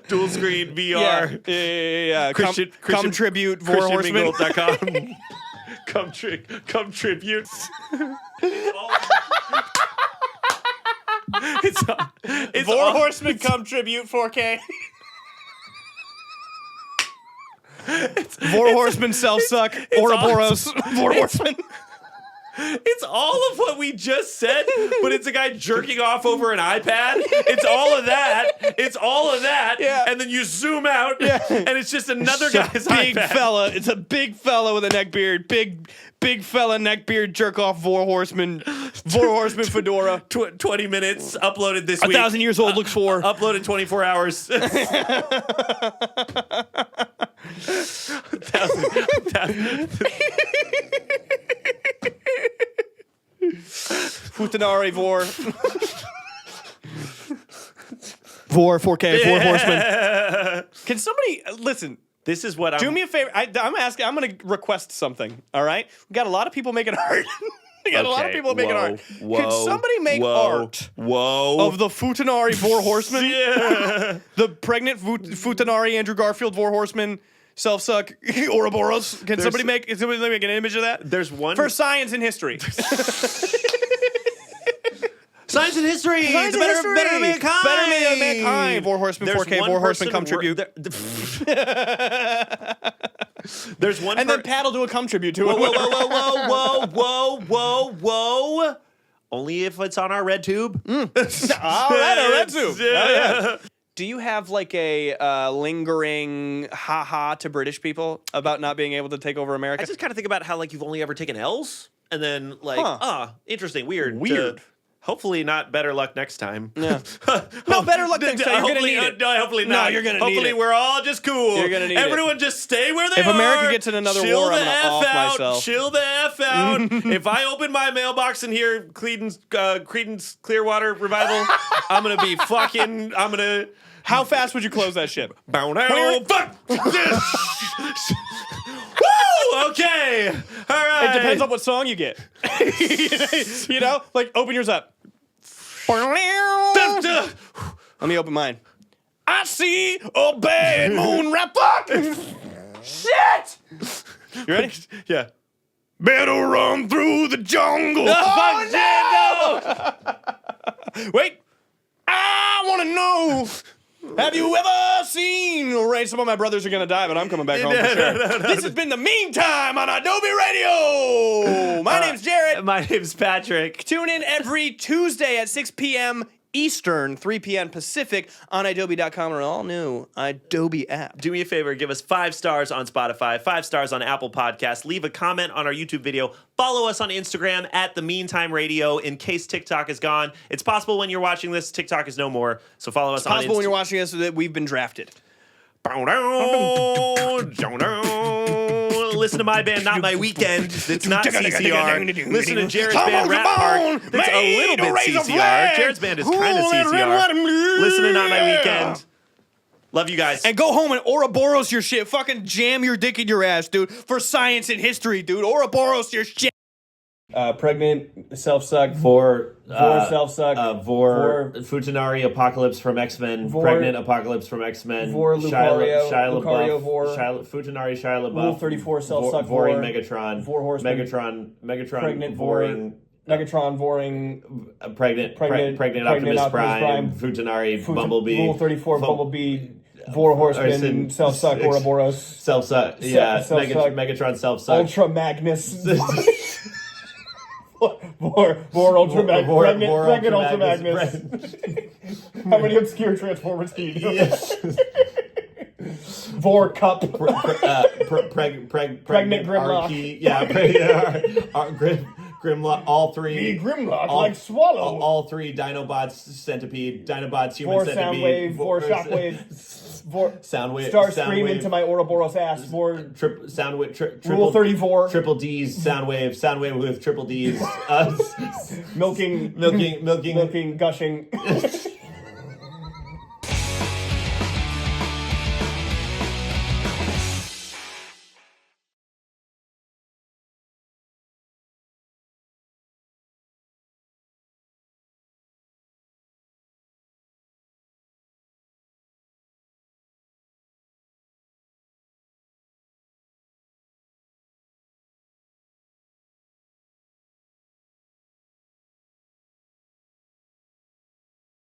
Dual screen VR. Yeah. Christian Contribute Vore Horsemen. Come tribute. It's Vore all, Horsemen come tribute 4K. Vore Horsemen self-suck. Ouroboros. Vore Horsemen. It's all of what we just said, but it's a guy jerking off over an iPad. It's all of that. Yeah. And then you zoom out, and it's just another guy's big iPad. fella. It's a big fella with a neck beard. Big fella neck beard jerk off Vore Horseman. Vore Horseman fedora. 20 minutes uploaded this week. 1,000 years old looks for. Uploaded 24 hours. Futanari Vore. Vore 4K, Vore Horseman. Can somebody listen? This is what I'm. Do me a favor. I'm asking. I'm going to request something. All right. We got a lot of people making art. We got a lot of people making art. Can somebody make art of the Futanari Vore Horseman? Yeah. The pregnant Futanari Andrew Garfield Vore Horseman self-suck Ouroboros. Can somebody make an image of that? There's one For science and history. Science and history. Science and history. Better mankind. Better mankind. Vore Horseman, There's 4K, one Vore Horseman, person come who tribute. There's one. And then Pat will do a come tribute to it. Whoa. Only if it's on our red tube. All right, a red tube. Yeah. Do you have like a lingering ha-ha to British people about not being able to take over America? I just kind of think about how like you've only ever taken L's, and then like interesting, weird. Weird. Hopefully not better luck next time. Yeah. No, better luck next time. You're going to need it. No, hopefully not. No, you're going to need it. Hopefully we're all just cool. You're going to need it. Everyone just stay where they are. If America gets in another Chill war, the I'm going to off F out. myself. Chill the F out. If I open my mailbox and hear Creedence Clearwater Revival, I'm going to be fucking, How fast would you close that ship? bow down. Fuck. Woo! Okay. All right. It depends on what song you get. You know? Like, open yours up. Let me open mine. I see a bad moon rap. Fuck! Shit! You ready? Yeah. Better run through the jungle. Oh, no! Wait. I want to know. Have you ever seen? Right, some of my brothers are gonna die, but I'm coming back home for sure. This has been the Meantime on Adobe Radio. My name's Jarrett. My name's Patrick. Tune in every Tuesday at 6 p.m. Eastern, 3 p.m. Pacific on idobi.com or an all-new Adobe app. Do me a favor, give us 5 stars on Spotify, 5 stars on Apple Podcasts, leave a comment on our YouTube video, follow us on Instagram at The Meantime Radio in case TikTok is gone. It's possible when you're watching this, TikTok is no more, so follow us on Instagram. Possible when you're watching this that we've been drafted. Listen to my band, Not My Weekend. It's not CCR. Listen to Jared's band, Rap Park. That's a little bit CCR. Jared's band is kind of CCR. Listen to Not My Weekend. Love you guys. And go home and Ouroboros your shit. Fucking jam your dick in your ass, dude. For science and history, dude. Ouroboros your shit. Pregnant, self-suck. Vore, self-suck. Vore, Futanari, Apocalypse from X-Men, Vore, Pregnant, Apocalypse from X-Men, Vore, Lucario, Shia Lucario, LaBeouf, Vore, Futanari, Shia LaBeouf, Rule 34, self-suck, Vore, Vore, Megatron, Vore, Horsemen, Megatron, Pregnant, Voring, Megatron, Voring, Pregnant, Optimus Prime, Futanari, Bumblebee, Rule 34, Bumblebee, Vore, Horseman, self-suck, Ouroboros, self-suck, yeah, self-suck, Megatron, self-suck, Ultra Magnus. Vore Ultra Magnus. Pregnant Ultra Magnus. How many obscure Transformers do you know? Yes. Vore Cup. Pregnant Grimlock. Archie. Yeah, Grimlock. All 3. The Grimlock, like Swallow. All 3 Dinobots, Centipede, Dinobots, Human Vore Centipede. Soundwave, Vore Shockwave. Vore Soundwave. Start screaming to my Ouroboros ass. Vore Soundwave. Rule 34. Triple D's. Soundwave with triple D's. Milking, gushing.